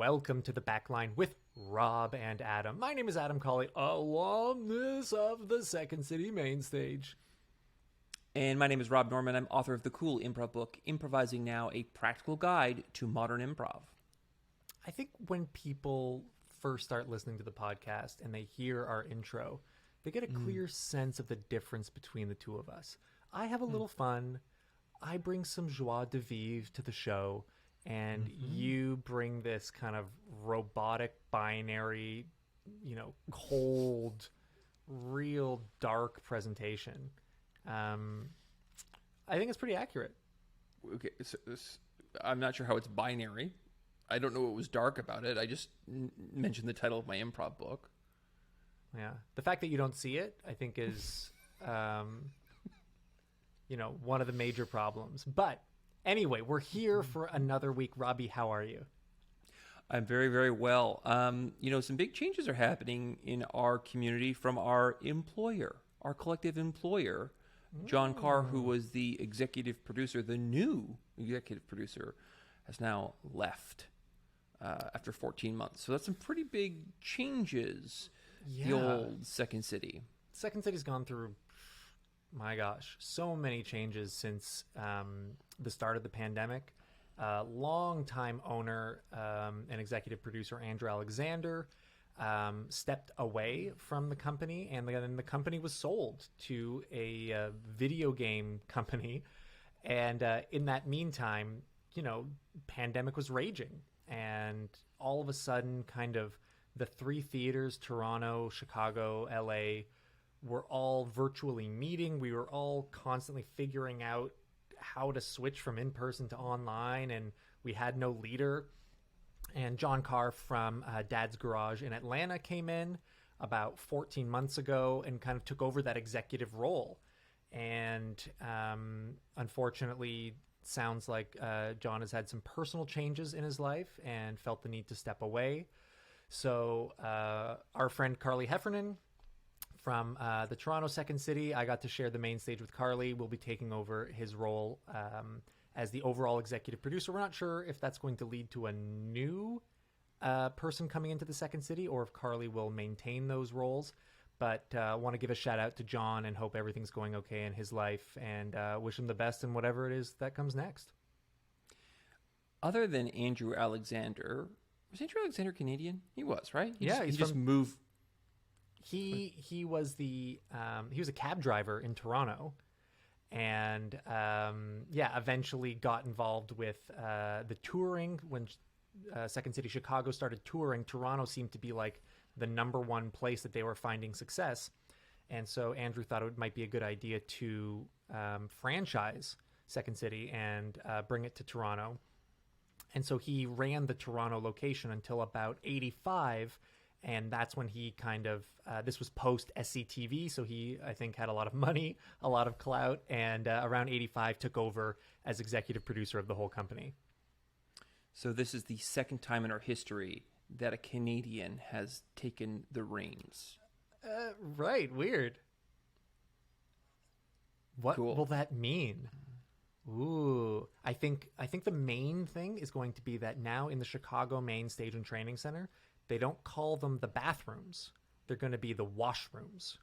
welcome to the Backline with Rob and Adam. My name is Adam Colley, alumnus of the Second City main stage. And my name is Rob Norman. I'm author of the cool improv book, Improvising Now, a practical guide to modern improv. I think when people first start listening to the podcast and they hear our intro, they get a clear sense of the difference between the two of us. I have a little fun. I bring some joie de vivre to the show. And you bring this kind of robotic, binary, cold, real dark presentation. I think it's pretty accurate. Okay, so I'm not sure how it's binary. I don't know what was dark about it. I just mentioned the title of my improv book. Yeah. The fact that you don't see it, I think, is, one of the major problems. But anyway, we're here for another week. Robbie, how are you? I'm very, very well. Some big changes are happening in our community from our employer, our collective employer. John Carr, who was the executive producer, the new executive producer, has now left after 14 months. So that's some pretty big changes. Yeah. The old Second City. Second City's gone through, my gosh, so many changes since the start of the pandemic. Longtime owner and executive producer Andrew Alexander stepped away from the company, and then the company was sold to a video game company. And in that meantime, pandemic was raging, and all of a sudden, kind of the three theaters, Toronto, Chicago, LA, were all virtually meeting. We were all constantly figuring out how to switch from in-person to online, and we had no leader. And John Carr from Dad's Garage in Atlanta came in about 14 months ago and kind of took over that executive role. And unfortunately, sounds like John has had some personal changes in his life and felt the need to step away. So our friend Carly Heffernan from the Toronto Second City, I got to share the main stage with Carly. We'll be taking over his role as the overall executive producer. We're not sure if that's going to lead to a new person coming into the Second City or if Carly will maintain those roles. But I want to give a shout out to John and hope everything's going okay in his life, and wish him the best in whatever it is that comes next. Other than Andrew Alexander, was Andrew Alexander Canadian? He was, right? He just moved. He was he was a cab driver in Toronto, and eventually got involved with the touring when Second City Chicago started touring. Toronto seemed to be like the number one place that they were finding success, and so Andrew thought it might be a good idea to franchise Second City and bring it to Toronto. And so he ran the Toronto location until about 85. And that's when he kind of, this was post SCTV, so he, I think, had a lot of money, a lot of clout, and around 85 took over as executive producer of the whole company. So this is the second time in our history that a Canadian has taken the reins. Right, weird. What will that mean? Ooh, I think the main thing is going to be that now in the Chicago main stage and training center, they don't call them the bathrooms. They're going to be the washrooms,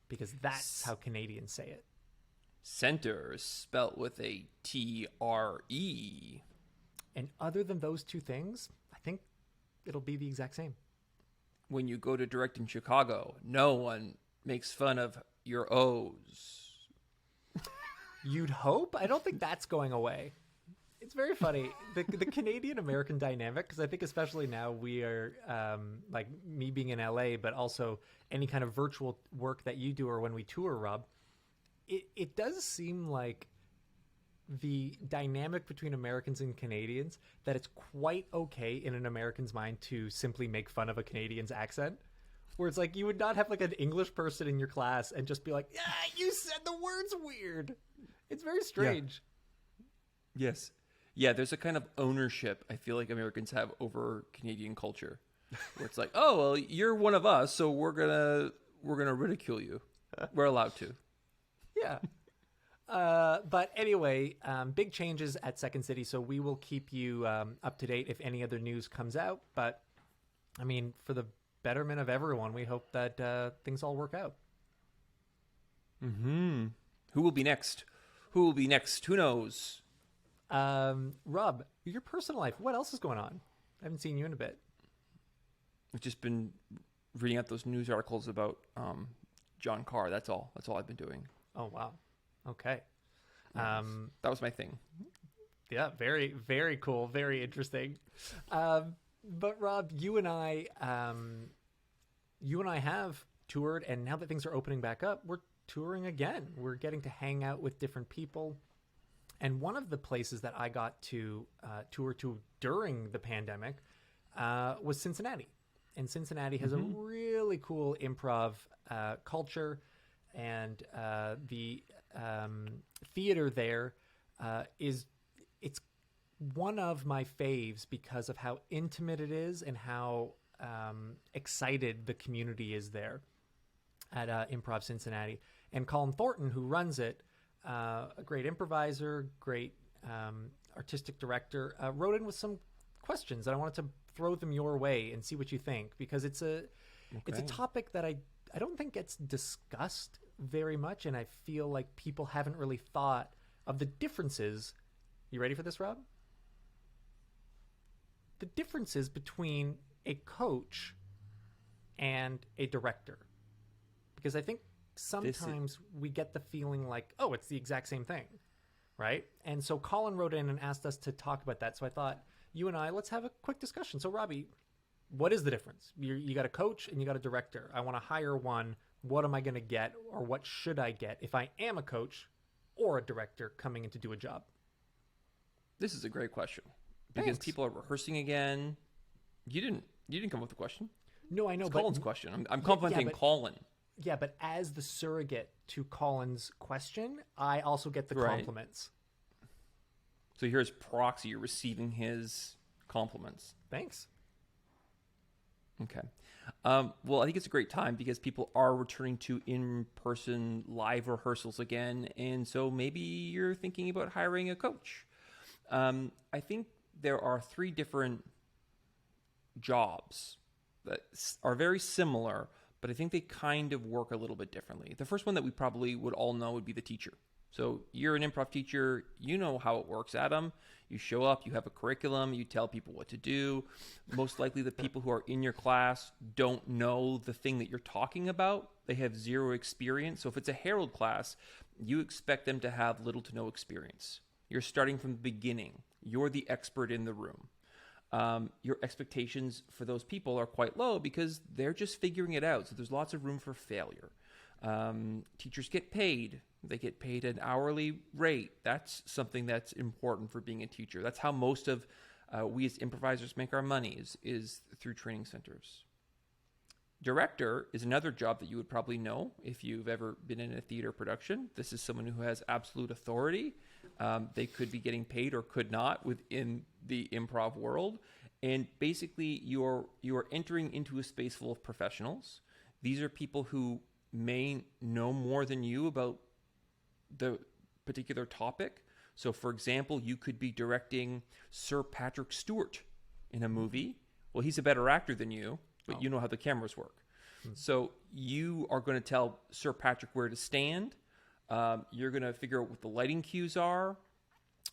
because that's how Canadians say it. Center is spelt with a T-R-E. And other than those two things, I think it'll be the exact same. When you go to direct in Chicago, no one makes fun of your O's. You'd hope. I don't think that's going away. It's very funny, the Canadian-American dynamic, because I think especially now we are, like me being in LA, but also any kind of virtual work that you do or when we tour, Rob, it does seem like the dynamic between Americans and Canadians, that it's quite okay in an American's mind to simply make fun of a Canadian's accent. Where it's like you would not have like an English person in your class and just be like, yeah, you said the word's weird. It's very strange. Yeah. Yes. Yeah, there's a kind of ownership I feel like Americans have over Canadian culture, where it's like, oh, well, you're one of us, so we're gonna ridicule you. We're allowed to. Yeah. But anyway, big changes at Second City, so we will keep you up to date if any other news comes out. But, I mean, for the betterment of everyone, we hope that things all work out. Mm-hmm. Who will be next? Who will be next? Who knows? Rob, your personal life, what else is going on? I haven't seen you in a bit. I've just been reading out those news articles about John Carr. That's all I've been doing. Oh, wow. Okay. That was my thing. Yeah, very, very cool. Very interesting. But Rob, you and I have toured, and now that things are opening back up, we're touring again. We're getting to hang out with different people. And one of the places that I got to tour to during the pandemic was Cincinnati. And Cincinnati has a really cool improv culture, and the theater there it's one of my faves because of how intimate it is and how excited the community is there at Improv Cincinnati. And Colin Thornton, who runs it, a great improviser, great artistic director, wrote in with some questions, and I wanted to throw them your way and see what you think, because it's a topic that I don't think gets discussed very much, and I feel like people haven't really thought of the differences. You ready for this, Rob? The differences between a coach and a director. Because I think sometimes we get the feeling like, oh, it's the exact same thing, right? And so Colin wrote in and asked us to talk about that. So I thought, you and I, let's have a quick discussion. So Robbie, what is the difference? You got a coach and you got a director. I want to hire one. What am I going to get, or what should I get if I am a coach or a director coming in to do a job? This is a great question, because people are rehearsing again. You didn't come up with the question. No, I know. It's Colin's question. I'm complimenting Colin. Yeah, but as the surrogate to Colin's question, I also get the compliments. So here's proxy. You're receiving his compliments. Thanks. Okay. Well, I think it's a great time because people are returning to in-person live rehearsals again. And so maybe you're thinking about hiring a coach. I think there are 3 different jobs that are very similar, but I think they kind of work a little bit differently. The first one that we probably would all know would be the teacher. So you're an improv teacher, you know how it works, Adam. You show up, you have a curriculum, you tell people what to do. Most likely the people who are in your class don't know the thing that you're talking about. They have 0 experience. So if it's a Herald class, you expect them to have little to no experience. You're starting from the beginning. You're the expert in the room. Your expectations for those people are quite low because they're just figuring it out. So there's lots of room for failure. Teachers get paid. They get paid an hourly rate. That's something that's important for being a teacher. That's how most of we as improvisers make our money is through training centers. Director is another job that you would probably know if you've ever been in a theater production. This is someone who has absolute authority. They could be getting paid or could not within the improv world. And basically, you're entering into a space full of professionals. These are people who may know more than you about the particular topic. So, for example, you could be directing Sir Patrick Stewart in a movie. Well, he's a better actor than you, but you know how the cameras work. So you are going to tell Sir Patrick where to stand. You're going to figure out what the lighting cues are.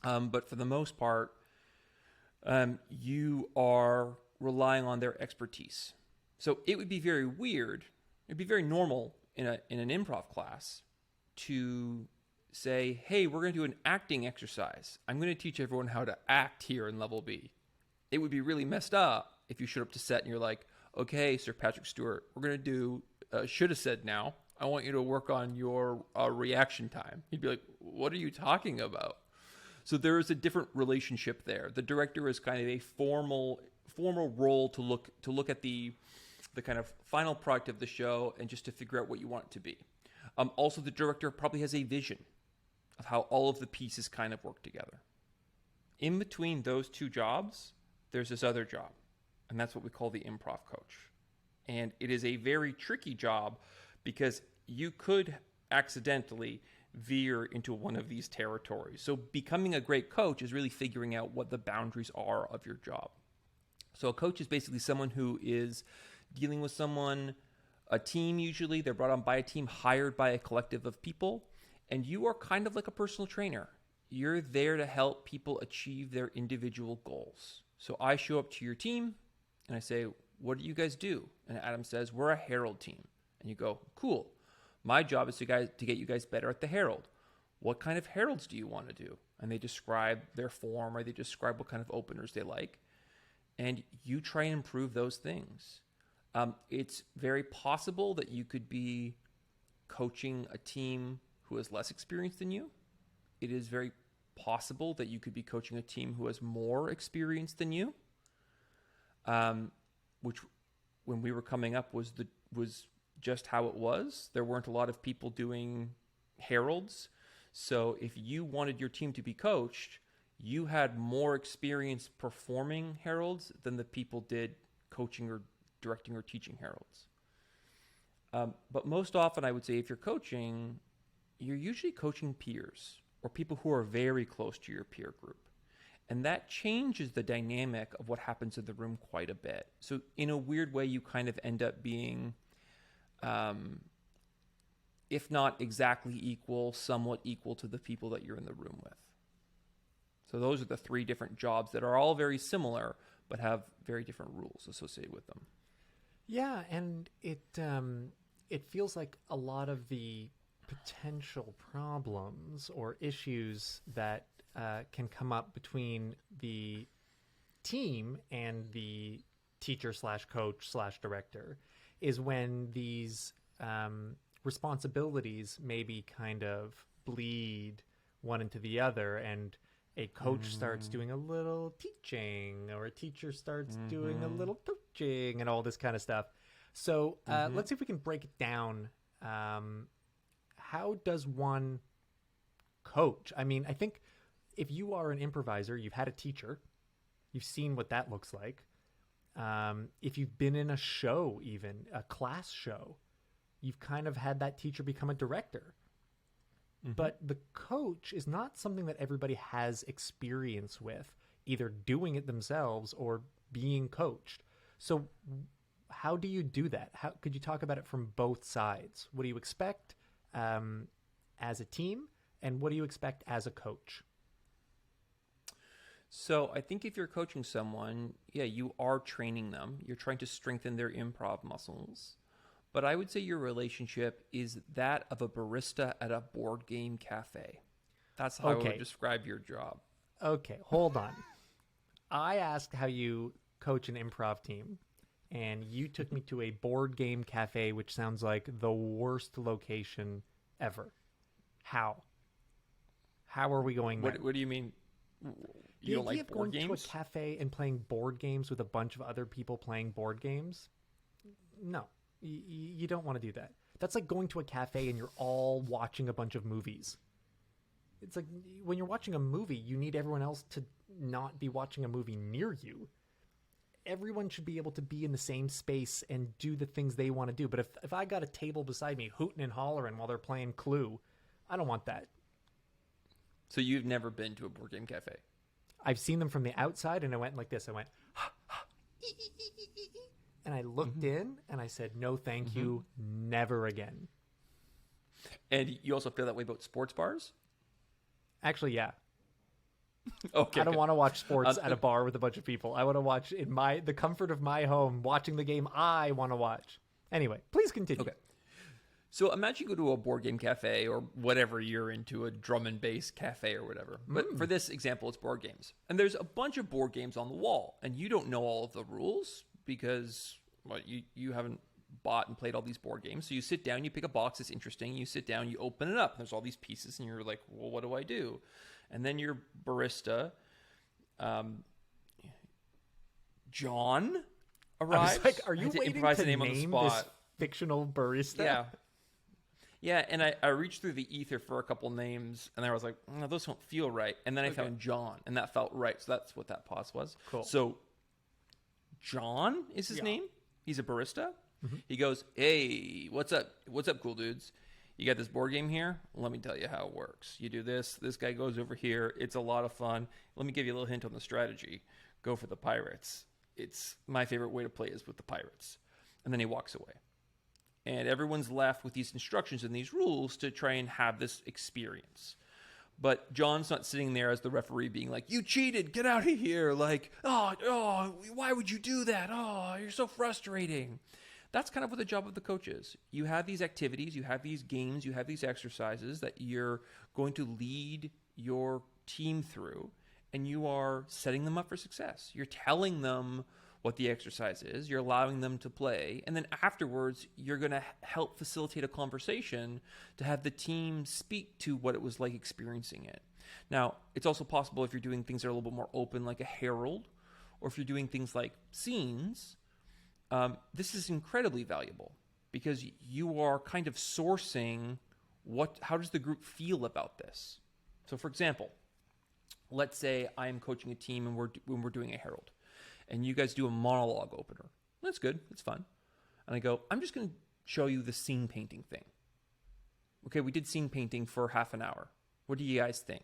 But for the most part, you are relying on their expertise. So it would be very weird. It'd be very normal in an improv class to say, hey, we're going to do an acting exercise. I'm going to teach everyone how to act here in level B. It would be really messed up if you showed up to set and you're like, okay, Sir Patrick Stewart, we're going to do should have said now. I want you to work on your reaction time. He'd be like, what are you talking about? So there is a different relationship there. The director is kind of a formal role to look at the kind of final product of the show and just to figure out what you want it to be. Also, the director probably has a vision of how all of the pieces kind of work together. In between those 2 jobs, there's this other job, and that's what we call the improv coach. And it is a very tricky job because you could accidentally veer into one of these territories. So becoming a great coach is really figuring out what the boundaries are of your job. So a coach is basically someone who is dealing with someone, a team usually. They're brought on by a team, hired by a collective of people. And you are kind of like a personal trainer. You're there to help people achieve their individual goals. So I show up to your team and I say, what do you guys do? And Adam says, we're a Herald team. And you go, cool. My job is to get you guys better at the Herald. What kind of Heralds do you want to do? And they describe their form, or they describe what kind of openers they like. And you try and improve those things. It's very possible that you could be coaching a team who has less experience than you. It is very possible that you could be coaching a team who has more experience than you. Which, when we were coming up, was just how it was. There weren't a lot of people doing Heralds. So if you wanted your team to be coached, you had more experience performing Heralds than the people did coaching or directing or teaching Heralds. But most often, I would say, if you're coaching, you're usually coaching peers or people who are very close to your peer group. And that changes the dynamic of what happens in the room quite a bit. So in a weird way, you kind of end up being, if not exactly equal, somewhat equal to the people that you're in the room with. So those are the three different jobs that are all very similar, but have very different rules associated with them. Yeah, and it feels like a lot of the potential problems or issues that can come up between the team and the teacher / coach / director is when these responsibilities maybe kind of bleed one into the other, and a coach starts doing a little teaching, or a teacher starts doing a little coaching, and all this kind of stuff. So let's see if we can break it down. How does one coach? I mean, I think if you are an improviser, you've had a teacher, you've seen what that looks like. If you've been in a show, even a class show, you've kind of had that teacher become a director. But the coach is not something that everybody has experience with, either doing it themselves or being coached. So how do you do that? How could you talk about it from both sides? What do you expect as a team, and what do you expect as a coach? So I think if you're coaching someone, yeah, you are training them. You're trying to strengthen their improv muscles. But I would say your relationship is that of a barista at a board game cafe. That's how I would describe your job. Okay, hold on. I asked how you coach an improv team, and you took me to a board game cafe, which sounds like the worst location ever. How? How are we going there? What do you mean? You don't like board games? Going to a cafe and playing board games with a bunch of other people playing board games? No. You don't want to do that. That's like going to a cafe and you're all watching a bunch of movies. It's like when you're watching a movie, you need everyone else to not be watching a movie near you. Everyone should be able to be in the same space and do the things they want to do. But if I got a table beside me hooting and hollering while they're playing Clue, I don't want that. So you've never been to a board game cafe? I've seen them from the outside, and I went like this. I went, and I looked in, and I said, no, thank you, never again. And you also feel that way about sports bars? Actually, yeah. Okay. I don't want to watch sports at a bar with a bunch of people. I want to watch in the comfort of my home, watching the game I want to watch. Anyway, please continue. Okay. So imagine you go to a board game cafe or whatever you're into, a drum and bass cafe or whatever. But for this example, it's board games. And there's a bunch of board games on the wall, and you don't know all of the rules because you haven't bought and played all these board games. So you sit down, you pick a box that's interesting, you sit down, you open it up, and there's all these pieces, and you're like, well, what do I do? And then your barista, John, arrives. I was like, are you waiting to name this fictional barista? Yeah. Yeah, and I reached through the ether for a couple names, and I was like, no, those don't feel right. And then I found John, and that felt right. So that's what that pause was. Cool. So John is his name. He's a barista. He goes, hey, what's up? What's up, cool dudes? You got this board game here? Let me tell you how it works. You do this. This guy goes over here. It's a lot of fun. Let me give you a little hint on the strategy. Go for the pirates. It's my favorite way to play is with the pirates. And then he walks away. And everyone's left with these instructions and these rules to try and have this experience. But John's not sitting there as the referee being like, you cheated, get out of here. Like, oh, why would you do that? Oh, you're so frustrating. That's kind of what the job of the coach is. You have these activities, you have these games, you have these exercises that you're going to lead your team through, and you are setting them up for success. You're telling them what the exercise is, you're allowing them to play, and then afterwards, you're going to help facilitate a conversation to have the team speak to what it was like experiencing it. Now, it's also possible if you're doing things that are a little bit more open, like a herald, or if you're doing things like scenes, this is incredibly valuable because you are kind of sourcing how does the group feel about this. So, for example, let's say I'm coaching a team and we're doing a herald, and you guys do a monologue opener. That's good. It's fun. And I go, I'm just going to show you the scene painting thing. Okay, we did scene painting for half an hour. What do you guys think?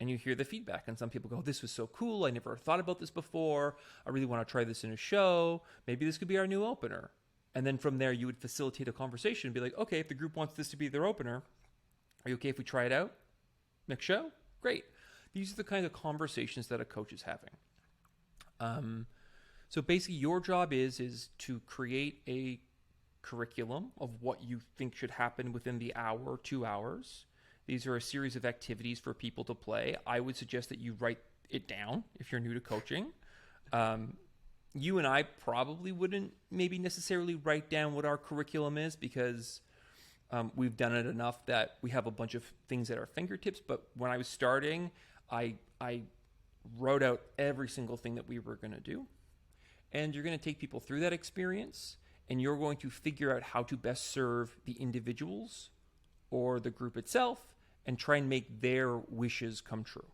And you hear the feedback, and some people go, this was so cool. I never thought about this before. I really want to try this in a show. Maybe this could be our new opener. And then from there, you would facilitate a conversation and be like, okay, if the group wants this to be their opener, are you okay if we try it out next show? Great. These are the kind of conversations that a coach is having. So basically your job is to create a curriculum of what you think should happen within the hour or 2 hours. These are a series of activities for people to play. I would suggest that you write it down if you're new to coaching. You and I probably wouldn't maybe necessarily write down what our curriculum is because we've done it enough that we have a bunch of things at our fingertips. But when I was starting, I wrote out every single thing that we were going to do. And you're going to take people through that experience, and you're going to figure out how to best serve the individuals or the group itself and try and make their wishes come true.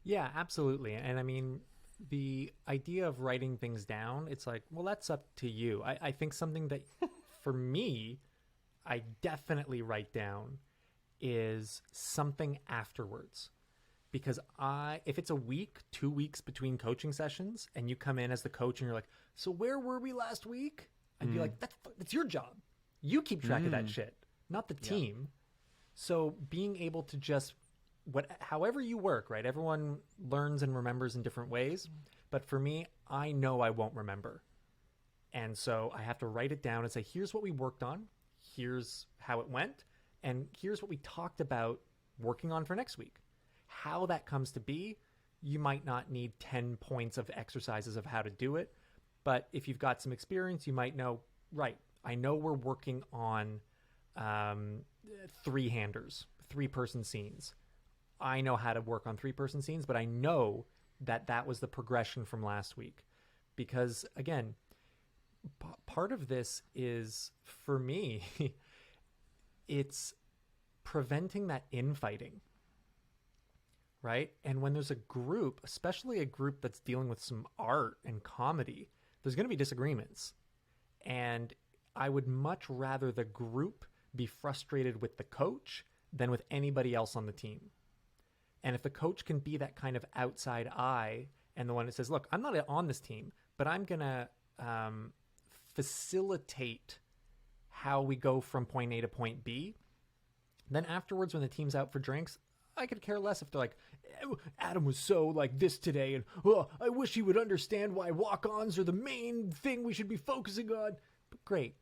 Yeah, absolutely. And I mean, the idea of writing things down, it's like, well, that's up to you. I think something that for me, I definitely write down is something afterwards. Because if it's a week, 2 weeks between coaching sessions, and you come in as the coach and you're like, so where were we last week? I'd be like, that's your job. You keep track of that shit, not the team. Yeah. So being able to just, however you work, right? Everyone learns and remembers in different ways. But for me, I know I won't remember. And so I have to write it down and say, here's what we worked on. Here's how it went. And here's what we talked about working on for next week. How that comes to be, you might not need 10 points of exercises of how to do it. But if you've got some experience, you might know, right, I know we're working on three-handers, three-person scenes. I know how to work on three-person scenes, but I know that was the progression from last week. Because, again, part of this is, for me, it's preventing that infighting. Right? And when there's a group, especially a group that's dealing with some art and comedy, there's going to be disagreements. And I would much rather the group be frustrated with the coach than with anybody else on the team. And if the coach can be that kind of outside eye and the one that says, look, I'm not on this team, but I'm going to facilitate how we go from point A to point B. Then afterwards, when the team's out for drinks, I could care less if they're like, Adam was so like this today, and I wish he would understand why walk-ons are the main thing we should be focusing on. But great.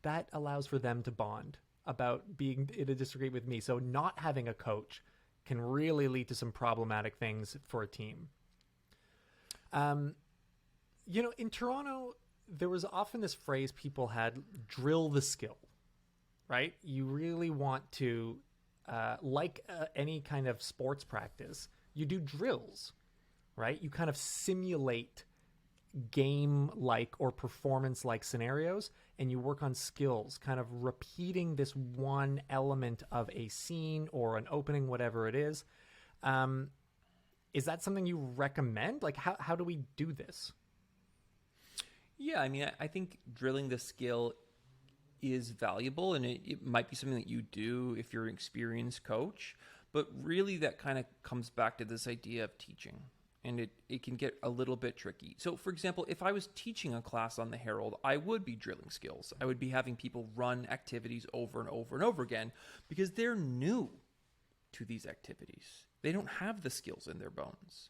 That allows for them to bond about being in a disagreement with me. So not having a coach can really lead to some problematic things for a team. In Toronto, there was often this phrase people had, drill the skill, right? You really want to any kind of sports practice, you do drills, right? You kind of simulate game-like or performance-like scenarios, and you work on skills, kind of repeating this one element of a scene or an opening, whatever it is. Is that something you recommend? Like, how do we do this? Yeah, I mean, I think drilling the skill is valuable, and it might be something that you do if you're an experienced coach. But really, that kind of comes back to this idea of teaching, and it can get a little bit tricky. So, for example, if I was teaching a class on the Herald, I would be drilling skills. I would be having people run activities over and over and over again because they're new to these activities. They don't have the skills in their bones.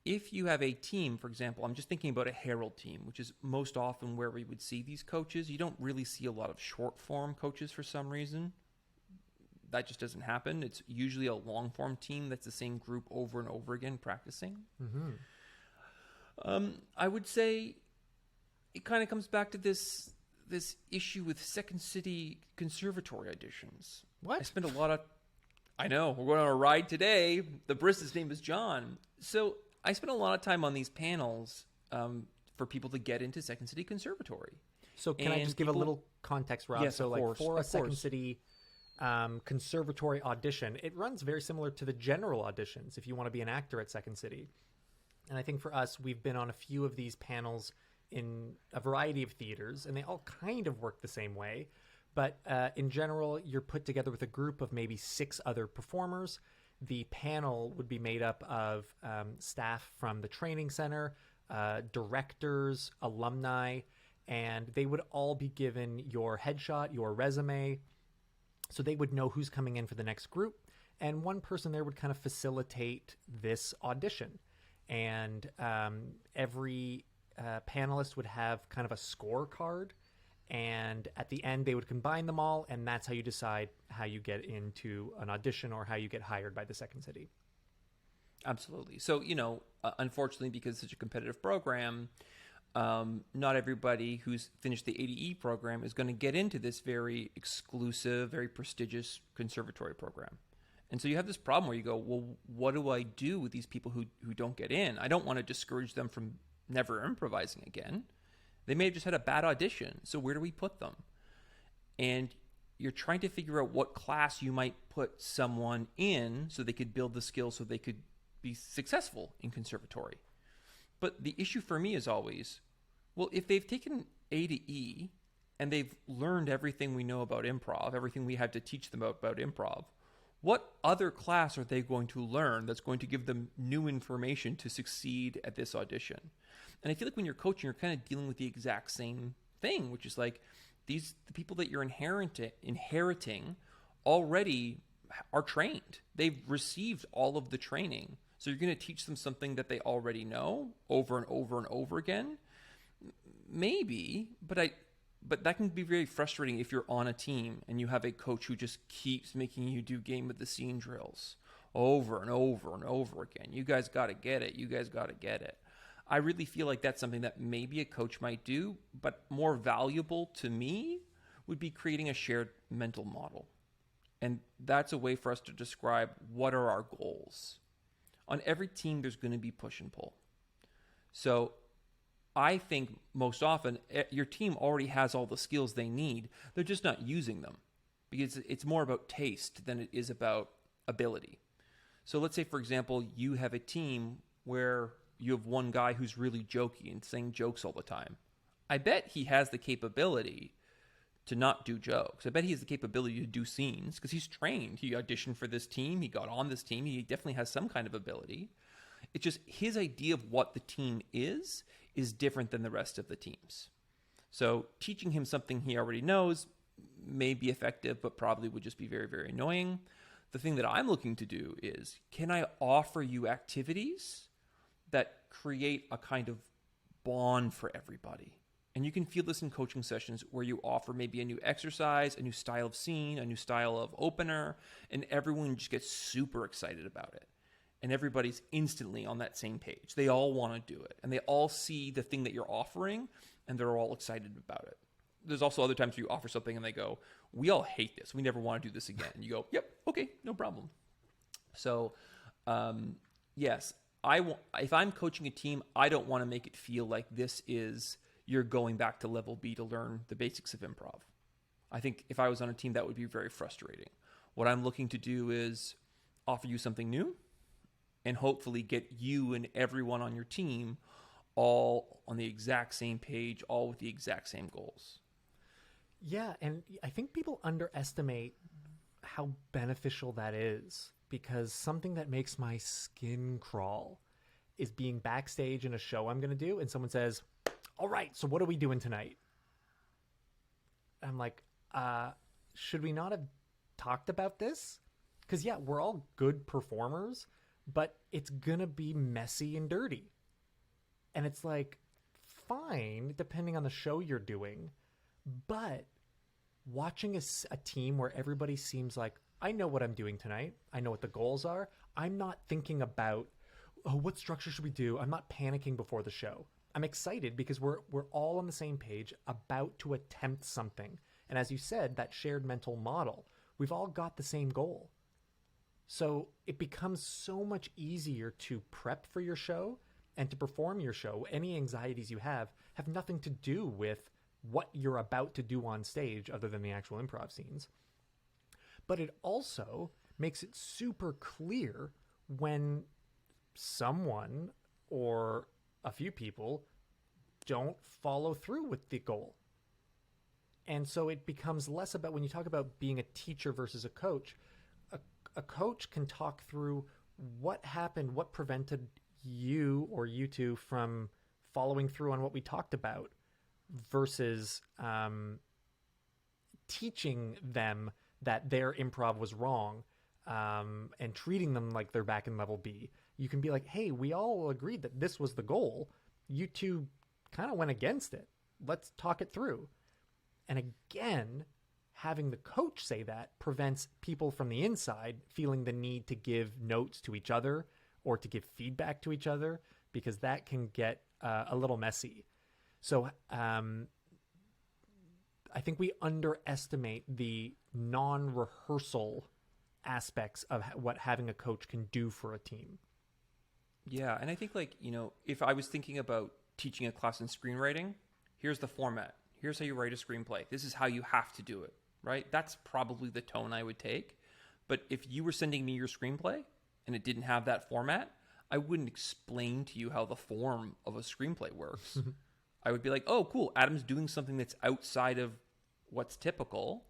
If you have a team, for example, I'm just thinking about a Herald team, which is most often where we would see these coaches. You don't really see a lot of short form coaches for some reason. That just doesn't happen. It's usually a long form team that's the same group over and over again practicing. I would say it kind of comes back to this issue with Second City Conservatory auditions. What? I know, we're going on a ride today. The barrista's name is John. So I spent a lot of time on these panels for people to get into Second City Conservatory. So can I just give a little context, Rob? Yes, so of like course, for a of Second course. City conservatory audition, it runs very similar to the general auditions if you want to be an actor at Second City. And I think for us, we've been on a few of these panels in a variety of theaters, and they all kind of work the same way. But in general, you're put together with a group of maybe 6 other performers. The panel would be made up of staff from the training center, directors, alumni, and they would all be given your headshot, your resume, so they would know who's coming in for the next group. And one person there would kind of facilitate this audition. And every panelist would have kind of a scorecard. And at the end, they would combine them all. And that's how you decide how you get into an audition or how you get hired by the Second City. Absolutely. So, unfortunately, because it's such a competitive program, not everybody who's finished the ADE program is going to get into this very exclusive, very prestigious conservatory program. And so you have this problem where you go, well, what do I do with these people who don't get in? I don't want to discourage them from never improvising again. They may have just had a bad audition. So where do we put them? And you're trying to figure out what class you might put someone in so they could build the skills so they could be successful in conservatory. But the issue for me is always, well, if they've taken A to E and they've learned everything we know about improv, everything we have to teach them about improv, what other class are they going to learn that's going to give them new information to succeed at this audition? And I feel like when you're coaching, you're kind of dealing with the exact same thing, which is like the people that you're inheriting already are trained. They've received all of the training. So you're going to teach them something that they already know over and over and over again. Maybe, but that can be very frustrating if you're on a team and you have a coach who just keeps making you do game of the scene drills over and over and over again. You guys got to get it. You guys got to get it. I really feel like that's something that maybe a coach might do, but more valuable to me would be creating a shared mental model. And that's a way for us to describe what are our goals. On every team, there's going to be push and pull. So I think most often your team already has all the skills they need. They're just not using them because it's more about taste than it is about ability. So let's say, for example, you have a team where you have one guy who's really jokey and saying jokes all the time. I bet he has the capability to not do jokes. I bet he has the capability to do scenes because he's trained. He auditioned for this team. He got on this team. He definitely has some kind of ability. It's just his idea of what the team is different than the rest of the teams. So teaching him something he already knows may be effective, but probably would just be very, very annoying. The thing that I'm looking to do is, can I offer you activities that create a kind of bond for everybody? And you can feel this in coaching sessions where you offer maybe a new exercise, a new style of scene, a new style of opener, and everyone just gets super excited about it. And everybody's instantly on that same page. They all want to do it. And they all see the thing that you're offering, and they're all excited about it. There's also other times where you offer something and they go, we all hate this. We never want to do this again. And you go, yep, okay, no problem. So, yes, if I'm coaching a team, I don't want to make it feel like this is you're going back to level B to learn the basics of improv. I think if I was on a team, that would be very frustrating. What I'm looking to do is offer you something new and hopefully get you and everyone on your team all on the exact same page, all with the exact same goals. Yeah, and I think people underestimate how beneficial that is, because something that makes my skin crawl is being backstage in a show I'm going to do and someone says, "All right, so what are we doing tonight?" I'm like, should we not have talked about this? Because, yeah, we're all good performers, but it's going to be messy and dirty. And it's like, fine, depending on the show you're doing. But watching a team where everybody seems like, I know what I'm doing tonight. I know what the goals are. I'm not thinking about, oh, what structure should we do? I'm not panicking before the show. I'm excited because we're all on the same page, about to attempt something. And as you said, that shared mental model, we've all got the same goal. So it becomes so much easier to prep for your show and to perform your show. Any anxieties you have nothing to do with what you're about to do on stage other than the actual improv scenes. But it also makes it super clear when someone or a few people don't follow through with the goal. And so it becomes less about, when you talk about being a teacher versus a coach, a coach can talk through what happened, what prevented you or you two from following through on what we talked about, versus teaching them that their improv was wrong, and treating them like they're back in level B. You can be like, hey, we all agreed that this was the goal. You two kind of went against it. Let's talk it through. And again, having the coach say that prevents people from the inside feeling the need to give notes to each other or to give feedback to each other, because that can get a little messy. So I think we underestimate the non-rehearsal aspects of what having a coach can do for a team. Yeah, and I think, like, you know, if I was thinking about teaching a class in screenwriting, here's the format. Here's how you write a screenplay. This is how you have to do it, right? That's probably the tone I would take. But if you were sending me your screenplay and it didn't have that format, I wouldn't explain to you how the form of a screenplay works. I would be like, oh, cool, Adam's doing something that's outside of what's typical.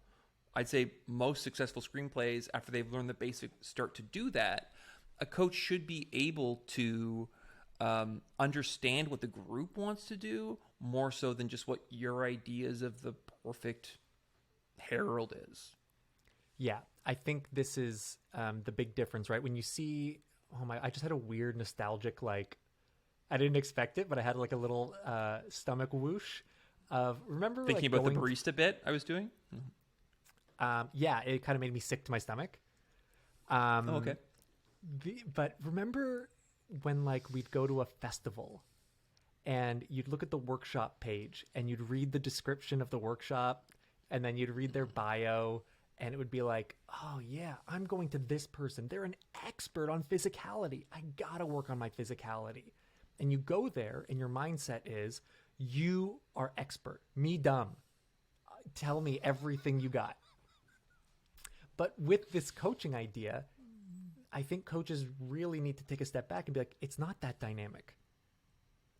I'd say most successful screenplays, after they've learned the basic, start to do that. A coach should be able to understand what the group wants to do more so than just what your ideas of the perfect herald is. Yeah, I think this is the big difference, right? When you see, I just had a weird nostalgic, like, I didn't expect it, but I had like a little stomach whoosh of, remember thinking like about the barista bit I was doing? Yeah, it kind of made me sick to my stomach. Okay. But remember when, like, we'd go to a festival and you'd look at the workshop page and you'd read the description of the workshop and then you'd read their bio and it would be like, oh yeah, I'm going to this person. They're an expert on physicality. I gotta work on my physicality. And you go there and your mindset is, you are expert. Me dumb. Tell me everything you got. But with this coaching idea, I think coaches really need to take a step back and be like, it's not that dynamic.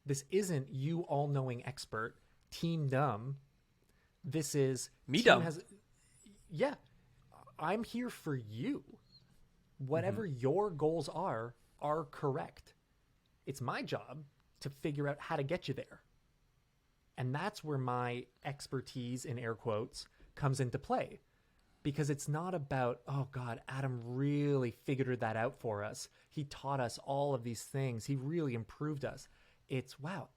This isn't you all-knowing expert, team dumb. This is me dumb. Yeah, I'm here for you. Whatever your goals are correct. It's my job to figure out how to get you there. And that's where my expertise, in air quotes, comes into play. Because it's not about, oh God, Adam really figured that out for us. He taught us all of these things. He really improved us. It's, wow,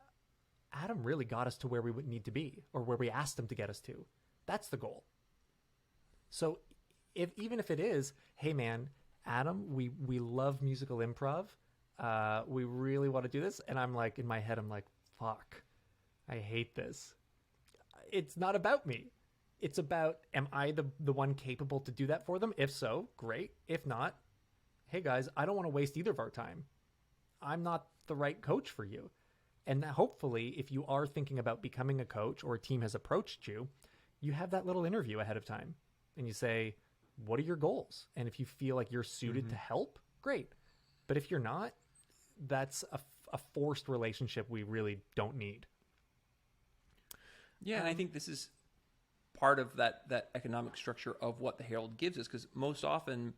Adam really got us to where we would need to be, or where we asked him to get us to. That's the goal. So even if it is, hey man, Adam, we love musical improv. We really want to do this. And I'm like, in my head, I'm like, fuck, I hate this. It's not about me. It's about, am I the one capable to do that for them? If so, great. If not, hey guys, I don't want to waste either of our time. I'm not the right coach for you. And hopefully, if you are thinking about becoming a coach, or a team has approached you, you have that little interview ahead of time. And you say, what are your goals? And if you feel like you're suited to help, great. But if you're not, that's a forced relationship we really don't need. Yeah, and I think this is part of that economic structure of what the Herald gives us, because most often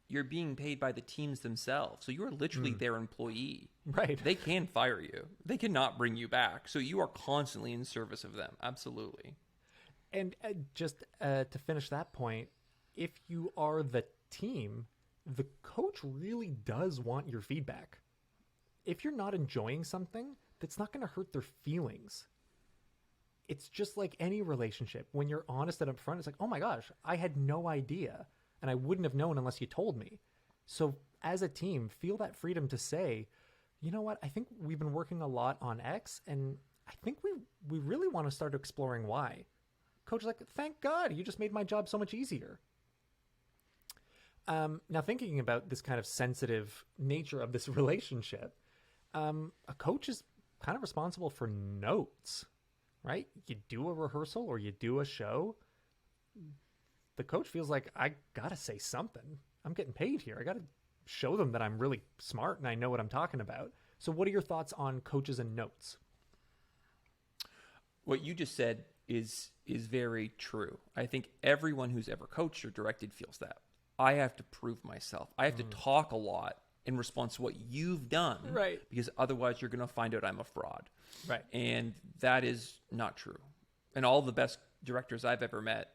you're being paid by the teams themselves. So you are literally their employee. Right. They can fire you. They cannot bring you back. So you are constantly in service of them. Absolutely. And just to finish that point, if you are the team, the coach really does want your feedback. If you're not enjoying something, that's not going to hurt their feelings. It's just like any relationship. When you're honest and upfront, it's like, oh my gosh, I had no idea. And I wouldn't have known unless you told me. So as a team, feel that freedom to say, you know what, I think we've been working a lot on X, and I think we really want to start exploring Y. Coach is like, thank God, you just made my job so much easier. Now, thinking about this kind of sensitive nature of this relationship, a coach is kind of responsible for notes, right? You do a rehearsal or you do a show, the coach feels like, I gotta say something. I'm getting paid here. I gotta show them that I'm really smart and I know what I'm talking about. So what are your thoughts on coaches and notes? What you just said is very true. I think everyone who's ever coached or directed feels that. I have to prove myself. I have to talk a lot in response to what you've done. Right. Because otherwise you're going to find out I'm a fraud. Right. And that is not true. And all the best directors I've ever met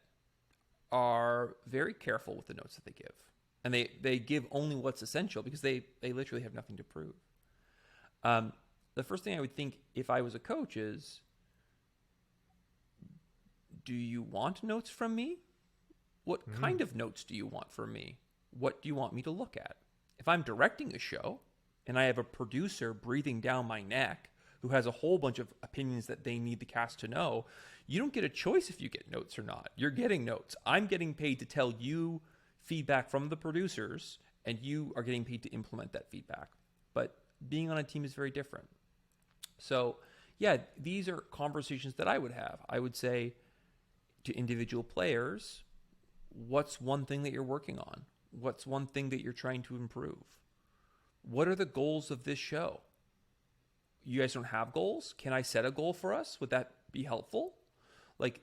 are very careful with the notes that they give. And they give only what's essential because they literally have nothing to prove. The first thing I would think if I was a coach is, do you want notes from me? What kind of notes do you want from me? What do you want me to look at? If I'm directing a show and I have a producer breathing down my neck who has a whole bunch of opinions that they need the cast to know, you don't get a choice if you get notes or not. You're getting notes. I'm getting paid to tell you feedback from the producers, and you are getting paid to implement that feedback. But being on a team is very different. So, yeah, these are conversations that I would have. I would say to individual players, what's one thing that you're working on? What's one thing that you're trying to improve? What are the goals of this show? You guys don't have goals? Can I set a goal for us? Would that be helpful? Like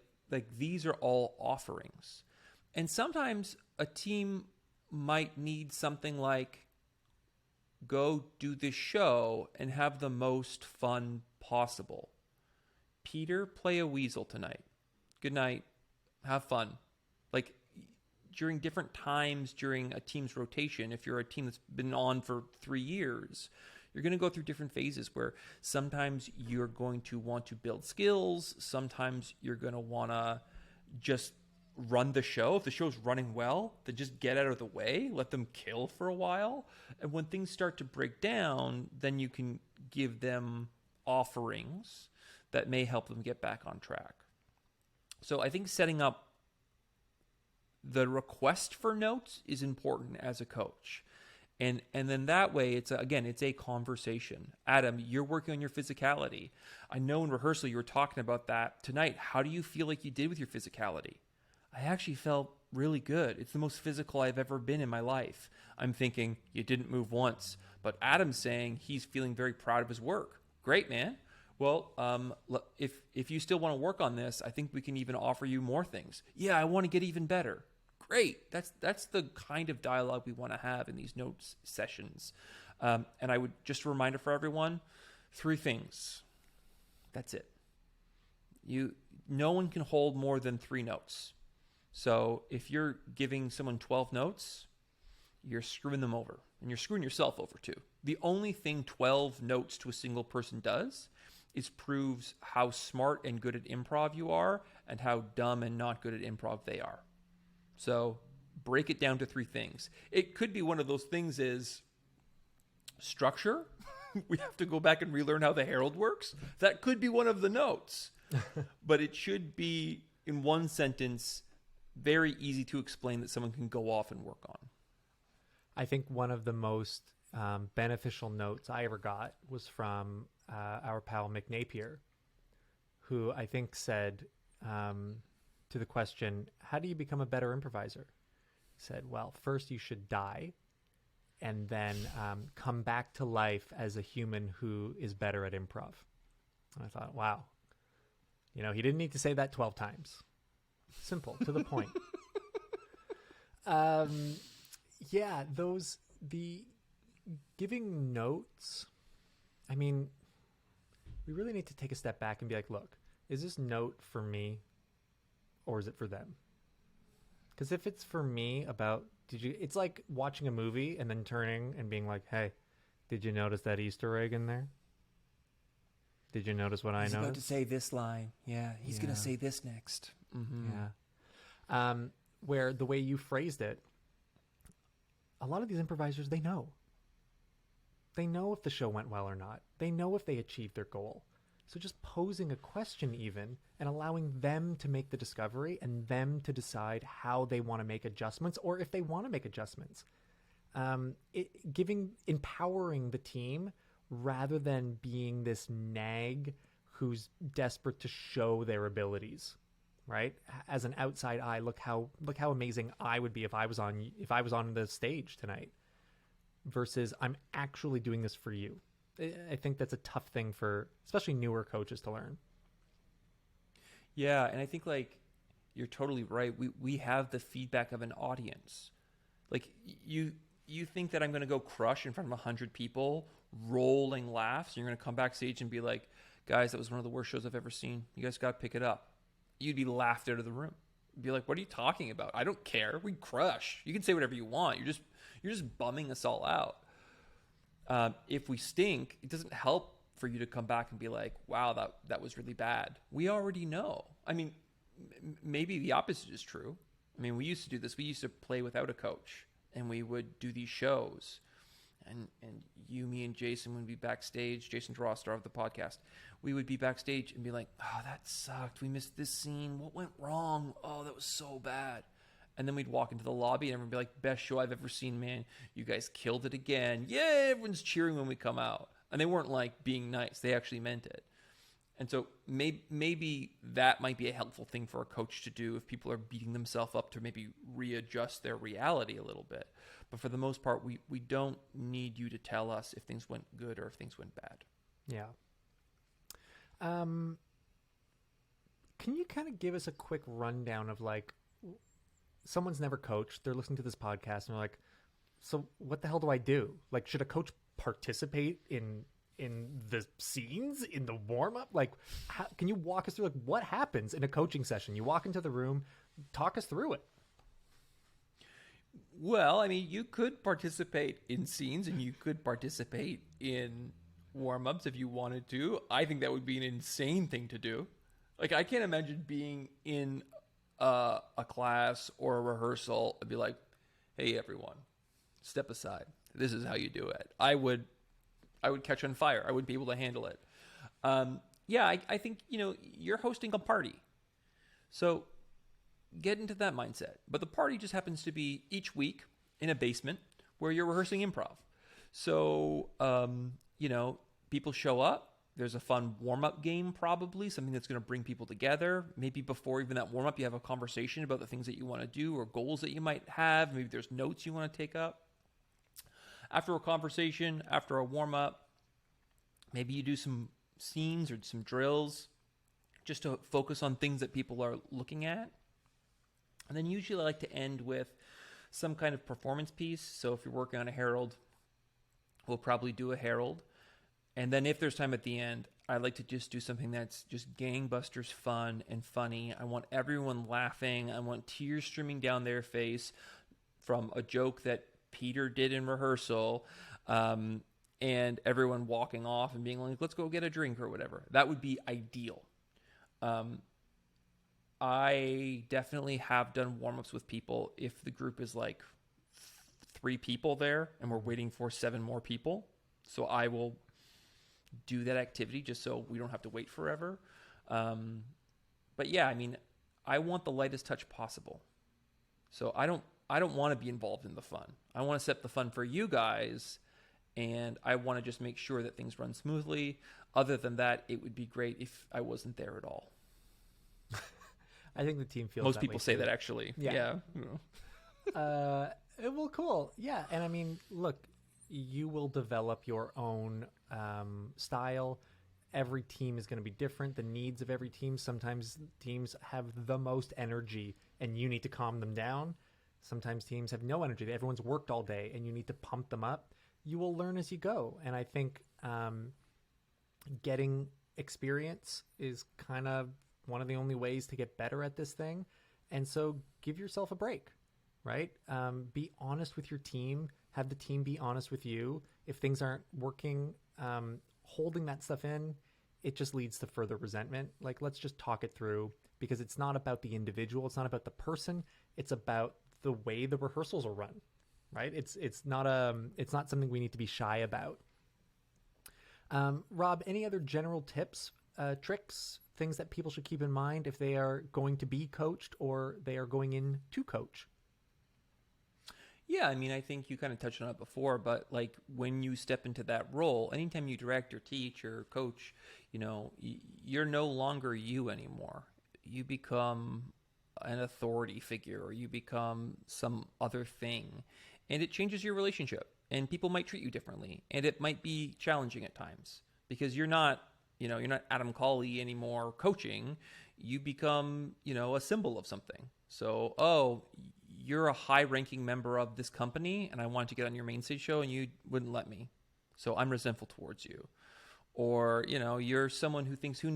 these are all offerings. And sometimes a team might need something like, go do this show and have the most fun possible. Peter, play a weasel tonight. Good night. Have fun. Like during different times during a team's rotation, if you're a team that's been on for 3 years, you're going to go through different phases where sometimes you're going to want to build skills. Sometimes you're going to want to just run the show. If the show's running well, then just get out of the way, let them kill for a while. And when things start to break down, then you can give them offerings that may help them get back on track. So I think setting up the request for notes is important as a coach. And then that way, it's a conversation. Adam, you're working on your physicality. I know in rehearsal you were talking about that tonight. How do you feel like you did with your physicality? I actually felt really good. It's the most physical I've ever been in my life. I'm thinking, you didn't move once. But Adam's saying he's feeling very proud of his work. Great, man. Well, if you still want to work on this, I think we can even offer you more things. Yeah, I want to get even better. Great. That's the kind of dialogue we want to have in these notes sessions. And I would just a reminder for everyone, 3 things. That's it. No one can hold more than 3 notes. So if you're giving someone 12 notes, you're screwing them over. And you're screwing yourself over too. The only thing 12 notes to a single person does is proves how smart and good at improv you are and how dumb and not good at improv they are. So break it down to 3 things. It could be one of those things is structure. We have to go back and relearn how the Herald works. That could be one of the notes. But it should be, in one sentence, very easy to explain that someone can go off and work on. I think one of the most beneficial notes I ever got was from our pal Mick Napier, who I think said to the question, how do you become a better improviser? He said, well, first you should die and then come back to life as a human who is better at improv. And I thought, wow. He didn't need to say that 12 times. Simple, to the point. Yeah, the giving notes, I mean, we really need to take a step back and be like, look, is this note for me or is it for them? Because if it's for me it's like watching a movie and then turning and being like, hey, did you notice that Easter egg in there? Did you notice what I noticed? He's about to say this line. Yeah, he's going to say this next. Mm-hmm. Yeah. Where the way you phrased it, a lot of these improvisers, they know. They know if the show went well or not. They know if they achieved their goal. So just posing a question even and allowing them to make the discovery and them to decide how they want to make adjustments or if they want to make adjustments. Empowering the team rather than being this nag who's desperate to show their abilities, right? As an outside eye, look how amazing I would be if I was on the stage tonight versus I'm actually doing this for you. I think that's a tough thing for especially newer coaches to learn. Yeah, and I think like you're totally right. We have the feedback of an audience. Like you think that I'm going to go crush in front of 100 people, rolling laughs. You're going to come backstage and be like, guys, that was one of the worst shows I've ever seen. You guys got to pick it up. You'd be laughed out of the room. You'd be like, what are you talking about? I don't care. We crush. You can say whatever you want. You're just bumming us all out. If we stink, it doesn't help for you to come back and be like, wow, that was really bad. We already know. I mean, maybe the opposite is true. I mean, we used to do this. We used to play without a coach, and we would do these shows. And you, me, and Jason would be backstage. Jason Droster of the podcast. We would be backstage and be like, oh, that sucked. We missed this scene. What went wrong? Oh, that was so bad. And then we'd walk into the lobby and everyone would be like, best show I've ever seen, man. You guys killed it again. Yay, everyone's cheering when we come out. And they weren't like being nice. They actually meant it. And so maybe that might be a helpful thing for a coach to do if people are beating themselves up to maybe readjust their reality a little bit. But for the most part, we don't need you to tell us if things went good or if things went bad. Yeah. Can you kind of give us a quick rundown of like, someone's never coached, they're listening to this podcast and they're like, so what the hell do I do? Like, should a coach participate in the scenes, in the warm-up? Like, can you walk us through, like, what happens in a coaching session? You walk into the room, talk us through it. Well, I mean, you could participate in scenes and you could participate in warm-ups if you wanted to. I think that would be an insane thing to do. Like, I can't imagine being in a class or a rehearsal and be like, hey, everyone, step aside. This is how you do it. I would catch on fire. I wouldn't be able to handle it. I think, you're hosting a party. So get into that mindset. But the party just happens to be each week in a basement where you're rehearsing improv. So, people show up. There's a fun warm-up game, probably, something that's going to bring people together. Maybe before even that warm-up, you have a conversation about the things that you want to do or goals that you might have. Maybe there's notes you want to take up. After a conversation, after a warm-up, maybe you do some scenes or some drills just to focus on things that people are looking at. And then usually I like to end with some kind of performance piece. So if you're working on a herald, we'll probably do a herald. And then if there's time at the end, I like to just do something that's just gangbusters fun and funny. I want everyone laughing. I want tears streaming down their face from a joke that Peter did in rehearsal, and everyone walking off and being like, let's go get a drink or whatever. That would be ideal. I definitely have done warm-ups with people if the group is like 3 people there and we're waiting for 7 more people. So I will do that activity just so we don't have to wait forever. But yeah, I mean, I want the lightest touch possible. So I don't want to be involved in the fun. I want to set the fun for you guys, and I want to just make sure that things run smoothly. Other than that, it would be great if I wasn't there at all. I think the team feels most that people way say too. that actually. Yeah. Well, cool. Yeah, and I mean, look, you will develop your own style every team is going to be different. The needs of every team. Sometimes teams have the most energy and you need to calm them down. Sometimes teams have no energy. Everyone's worked all day and you need to pump them up. You will learn as you go. And I think getting experience is kind of one of the only ways to get better at this thing. And so give yourself a break, right? Be honest with your team. Have the team be honest with you. If things aren't working, holding that stuff in, it just leads to further resentment. Like, let's just talk it through, because it's not about the individual. It's not about the person. It's about the way the rehearsals are run, right? It's not something we need to be shy about. Rob, any other general tips, tricks, things that people should keep in mind if they are going to be coached or they are going in to coach? Yeah, I mean, I think you kind of touched on it before, but like when you step into that role, anytime you direct or teach or coach, you know, you're no longer you anymore. You become an authority figure, or you become some other thing, and it changes your relationship, and people might treat you differently, and it might be challenging at times because you're not Adam Cawley anymore coaching. You become, a symbol of something. So, you're a high-ranking member of this company, and I want to get on your main stage show, and you wouldn't let me. So I'm resentful towards you. Or, you're someone who thinks who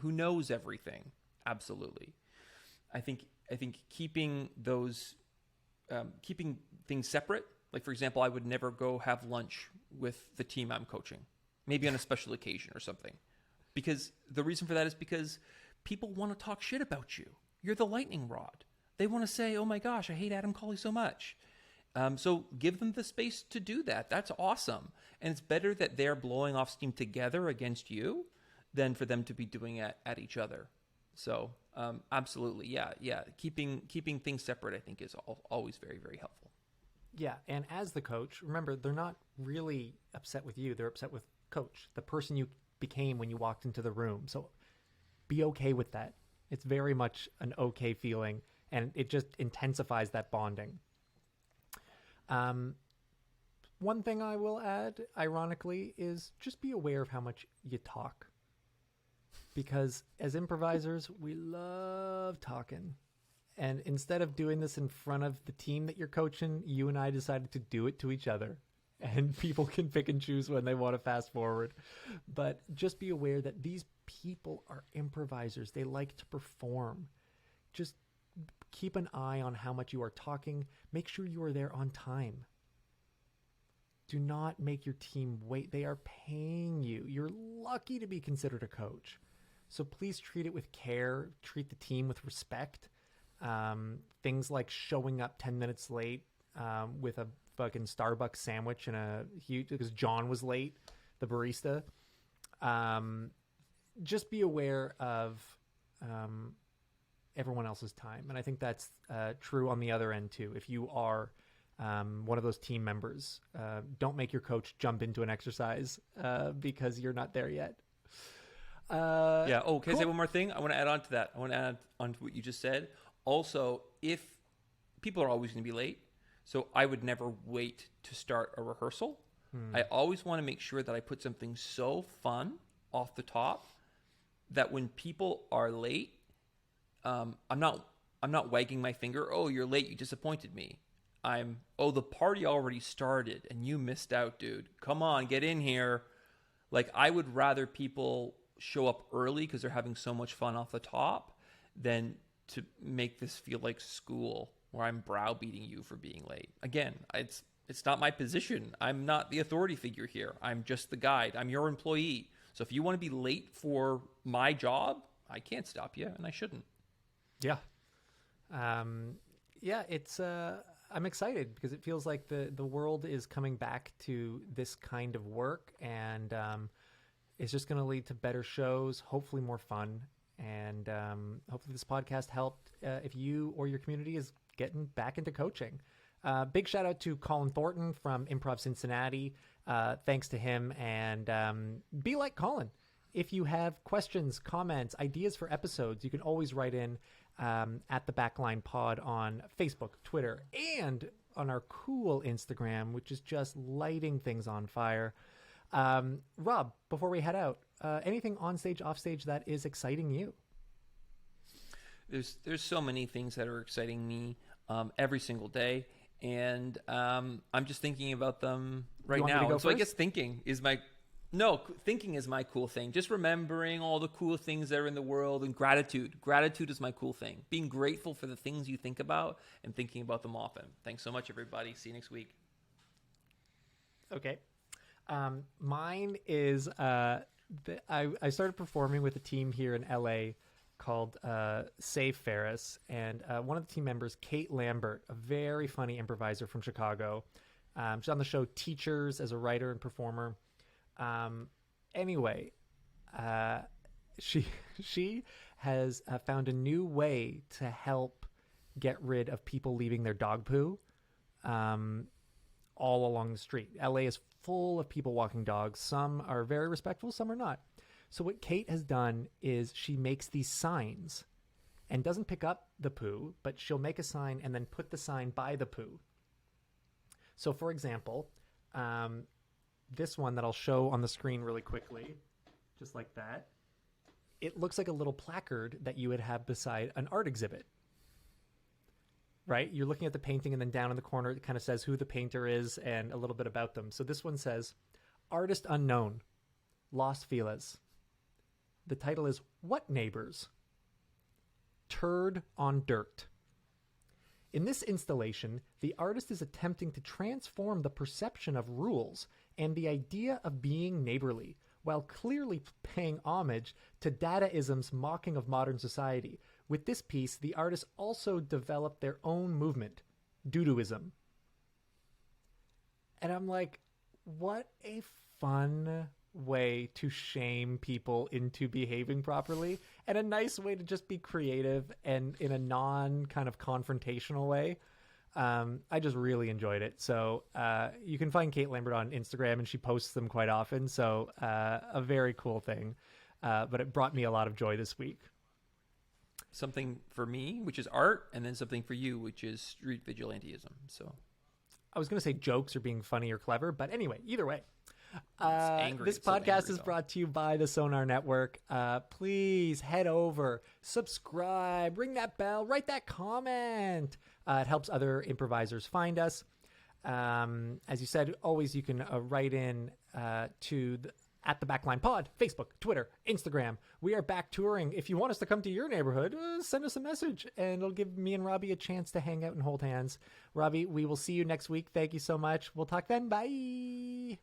knows everything. Absolutely. I think keeping those keeping things separate. Like, for example, I would never go have lunch with the team I'm coaching, maybe on a special occasion or something. Because the reason for that is because people want to talk shit about you. You're the lightning rod. They want to say, oh my gosh, I hate Adam Cawley so much. So give them the space to do that. That's awesome. And it's better that they're blowing off steam together against you than for them to be doing it at each other. So absolutely, yeah. Keeping things separate, I think, is always very, very helpful. Yeah, and as the coach, remember, they're not really upset with you. They're upset with coach, the person you became when you walked into the room. So be okay with that. It's very much an okay feeling, and it just intensifies that bonding. One thing I will add, ironically, is just be aware of how much you talk. Because as improvisers, we love talking. And instead of doing this in front of the team that you're coaching, you and I decided to do it to each other. And people can pick and choose when they want to fast forward. But just be aware that these people are improvisers. They like to perform. Just keep an eye on how much you are talking. Make sure you are there on time. Do not make your team wait. They are paying you. You're lucky to be considered a coach. So please treat it with care. Treat the team with respect. Things like showing up 10 minutes late with a fucking Starbucks sandwich and because John was late, the barista. Just be aware of everyone else's time. And I think that's true on the other end too. If you are one of those team members, don't make your coach jump into an exercise because you're not there yet. Can I cool. say one more thing? I want to add on to that. I want to add on to what you just said. Also, if people are always going to be late, so I would never wait to start a rehearsal. I always want to make sure that I put something so fun off the top that when people are late, I'm not wagging my finger. Oh, you're late. You disappointed me. The party already started and you missed out, dude. Come on, get in here. Like, I would rather people show up early because they're having so much fun off the top than to make this feel like school where I'm browbeating you for being late. Again, it's not my position. I'm not the authority figure here. I'm just the guide. I'm your employee. So if you want to be late for my job, I can't stop you, and I shouldn't. Yeah. It's I'm excited because it feels like the world is coming back to this kind of work, and it's just going to lead to better shows, hopefully more fun. And hopefully this podcast helped if you or your community is getting back into coaching. Big shout out to Colin Thornton from Improv Cincinnati. Thanks to him. And be like Colin. If you have questions, comments, ideas for episodes, you can always write in at the Backline Pod on Facebook, Twitter, and on our cool Instagram, which is just lighting things on fire. Rob, before we head out, anything on stage, off stage that is exciting you? There's so many things that are exciting me every single day, and I'm just thinking about them right want me to now. go And so I first? guess thinking is my cool thing. Just remembering all the cool things that are in the world, and gratitude. Gratitude is my cool thing. Being grateful for the things you think about and thinking about them often. Thanks so much, everybody. See you next week. Okay. Mine is I started performing with a team here in LA called Save Ferris, and one of the team members, Kate Lambert, a very funny improviser from Chicago. She's on the show Teachers as a writer and performer. Anyway, she has found a new way to help get rid of people leaving their dog poo all along the street. LA is full of people walking dogs. Some are very respectful, some are not. So what Kate has done is she makes these signs and doesn't pick up the poo, but she'll make a sign and then put the sign by the poo. So for example, this one that I'll show on the screen really quickly, just like that, it looks like a little placard that you would have beside an art exhibit. Right? You're looking at the painting, and then down in the corner, it kind of says who the painter is and a little bit about them. So this one says, Artist Unknown, Los Feliz. The title is What Neighbors? Turd on Dirt. In this installation, the artist is attempting to transform the perception of rules and the idea of being neighborly, while clearly paying homage to Dadaism's mocking of modern society. With this piece, the artists also developed their own movement, Duduism. And I'm like, what a fun way to shame people into behaving properly, and a nice way to just be creative and in a non kind of confrontational way. I just really enjoyed it. So you can find Kate Lambert on Instagram, and she posts them quite often. So a very cool thing, but it brought me a lot of joy this week. Something for me, which is art, and then something for you, which is street vigilantism. So I was going to say jokes or being funny or clever, but anyway, either way. This It's so podcast angry, is though. brought to you by the Sonar Network. Please head over, subscribe, ring that bell, write that comment. It helps other improvisers find us. As you said, always you can write in to at the Backline Pod, Facebook, Twitter, Instagram. We are back touring. If you want us to come to your neighborhood, send us a message, and it'll give me and Robbie a chance to hang out and hold hands. Robbie, we will see you next week. Thank you so much. We'll talk then. Bye.